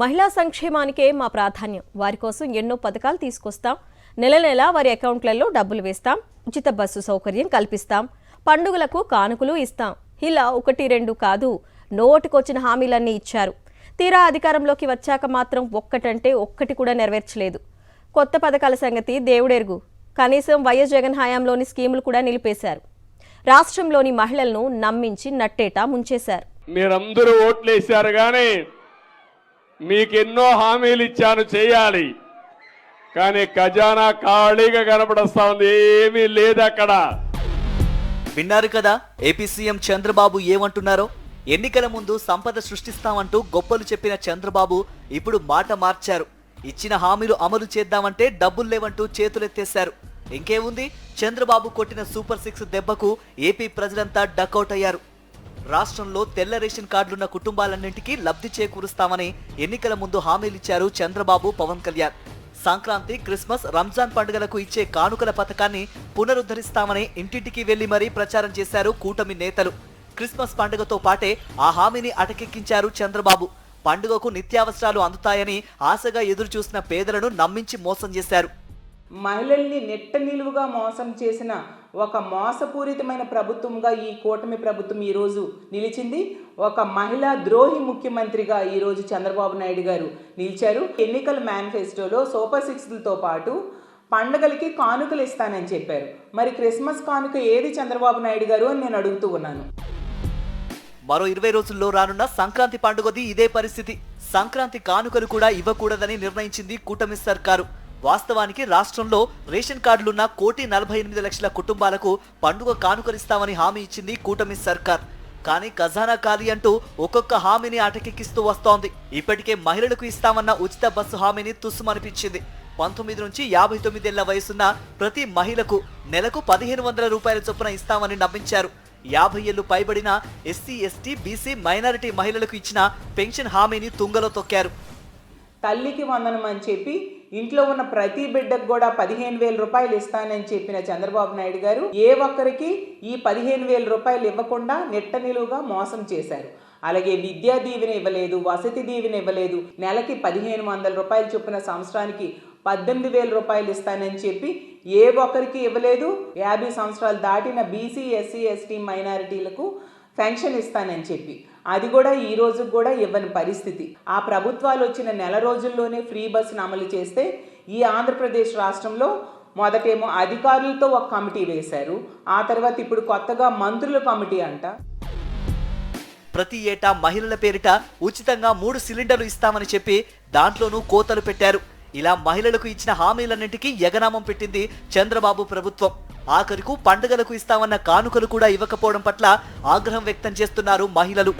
మహిళా సంక్షేమానికే మా ప్రాధాన్యం. వారి కోసం ఎన్నో పథకాలు తీసుకొస్తాం. నెల నెల వారి అకౌంట్లలో డబ్బులు వేస్తాం. ఉచిత బస్సు సౌకర్యం కల్పిస్తాం. పండుగలకు కానుకలు ఇస్తాం. ఇలా 1-2 కాదు, నోటికొచ్చిన హామీలన్నీ ఇచ్చారు. తీరా అధికారంలోకి వచ్చాక మాత్రం ఒక్కటంటే ఒక్కటి కూడా నెరవేర్చలేదు. కొత్త పథకాల సంగతి దేవుడెరుగు. కనీసం వైఎస్ జగన్ హయాంలోని స్కీములు కూడా నిలిపేశారు. రాష్ట్రంలోని మహిళలను నమ్మించి నట్టేటా ముంచేశారు. మీరందరూ ఓట్లేశారు కానీ మీకెన్నో హామీలు ఇచ్చాను చేయాలి, కానీ ఖజానా ఖాళీగా కనపడస్తా ఉంది, ఏమీ లేదు అక్కడ. విన్నారు కదా ఏపీ సీఎం చంద్రబాబు ఏమంటున్నారో. ఎన్నికల ముందు సంపద సృష్టిస్తామంటూ గొప్పలు చెప్పిన చంద్రబాబు ఇప్పుడు మాట మార్చారు. ఇచ్చిన హామీలు అమలు చేద్దామంటే డబ్బులు లేవంటూ చేతులెత్తేశారు. ఇంకేముంది, చంద్రబాబు కొట్టిన సూపర్ 6 దెబ్బకు ఏపీ ప్రజలంతా డకౌట్ అయ్యారు. రాష్ట్రంలో తెల్ల రేషన్ కార్డులున్న కుటుంబాలన్నింటికీ లబ్ధి చేకూరుస్తామని ఎన్నికల ముందు హామీలిచ్చారు చంద్రబాబు, పవన్ కళ్యాణ్. సంక్రాంతి, క్రిస్మస్, రంజాన్ పండుగలకు ఇచ్చే కానుకల పథకాన్ని పునరుద్ధరిస్తామని ఇంటింటికి వెళ్లి మరీ ప్రచారం చేశారు కూటమి నేతలు. క్రిస్మస్ పండుగతో పాటే ఆ హామీని అటకెక్కించారు చంద్రబాబు. పండుగకు నిత్యావసరాలు అందుతాయని ఆశగా ఎదురుచూసిన పేదలను నమ్మించి మోసం చేశారు. మహిళల్ని నెట్ట నిలువుగా మోసం చేసిన ఒక మోసపూరితమైన ప్రభుత్వంగా ఈ కూటమి ప్రభుత్వం ఈరోజు నిలిచింది. ఒక మహిళా ద్రోహి ముఖ్యమంత్రిగా ఈరోజు చంద్రబాబు నాయుడు గారు నిలిచారు. ఎన్నికల మేనిఫెస్టోలో సూపర్ 6లతో పాటు పండుగలకి కానుకలు ఇస్తానని చెప్పారు. మరి క్రిస్మస్ కానుక ఏది చంద్రబాబు నాయుడు గారు అని నేను అడుగుతూ ఉన్నాను. మరో 20 రోజుల్లో రానున్న సంక్రాంతి పండుగది ఇదే పరిస్థితి. సంక్రాంతి కానుకలు కూడా ఇవ్వకూడదని నిర్ణయించింది కూటమి సర్కారు. వాస్తవానికి రాష్ట్రంలో రేషన్ కార్డులున్న 1,48,00,000 కుటుంబాలకు పండుగ కానుకలిస్తామని హామీ ఇచ్చింది కూటమి సర్కార్. కానీ ఖజానా ఖాళీ అంటూ ఒక్కొక్క హామీని అటకెక్కిస్తూ వస్తోంది. ఇప్పటికే మహిళలకు ఇస్తామన్న ఉచిత బస్సు హామీని తుస్సుమనిపించింది. 19 నుంచి 59 ఏళ్ల వయసున్న ప్రతి మహిళకు నెలకు 1,500 రూపాయల చొప్పున ఇస్తామని నమ్మించారు. 50 ఏళ్లు పైబడిన ఎస్సీ, ఎస్టీ, బీసీ, మైనారిటీ మహిళలకు ఇచ్చిన పెన్షన్ హామీని తుంగలో తొక్కారు. తల్లికి వందనం అని చెప్పి ఇంట్లో ఉన్న ప్రతి బిడ్డకు కూడా 15,000 రూపాయలు ఇస్తానని చెప్పిన చంద్రబాబు నాయుడు గారు ఏ ఒక్కరికి ఈ 15,000 రూపాయలు ఇవ్వకుండా నెట్ట నిలువుగా మోసం చేశారు. అలాగే విద్యా దీవెన ఇవ్వలేదు, వసతి దీవెన ఇవ్వలేదు. నెలకి 1,500 రూపాయలు చొప్పున సంవత్సరానికి 18,000 రూపాయలు ఇస్తానని చెప్పి ఏ ఒక్కరికి ఇవ్వలేదు. 50 సంవత్సరాలు దాటిన బీసీ, ఎస్సీ, ఎస్టీ, మైనారిటీలకు పెన్షన్ ఇస్తానని చెప్పి అది కూడా ఈ రోజు కూడా ఇవ్వని పరిస్థితి. ఆ ప్రభుత్వాలు వచ్చిన నెల రోజుల్లోనే ఫ్రీ బస్సును అమలు చేస్తే ఈ ఆంధ్రప్రదేశ్ రాష్ట్రంలో మొదటేమో అధికారులతో ఒక కమిటీ వేశారు. ఆ తర్వాత ఇప్పుడు కొత్తగా మంత్రుల కమిటీ అంట. ప్రతి ఏటా మహిళల పేరిట ఉచితంగా 3 సిలిండర్లు ఇస్తామని చెప్పి దాంట్లోనూ కోతలు పెట్టారు. ఇలా మహిళలకు ఇచ్చిన హామీలన్నింటికీ ఎగనామం పెట్టింది చంద్రబాబు ప్రభుత్వం. ఆఖరుకు పండుగలకు ఇస్తామన్న కానుకలు కూడా ఇవ్వకపోవడం పట్ల ఆగ్రహం వ్యక్తం చేస్తున్నారు మహిళలు.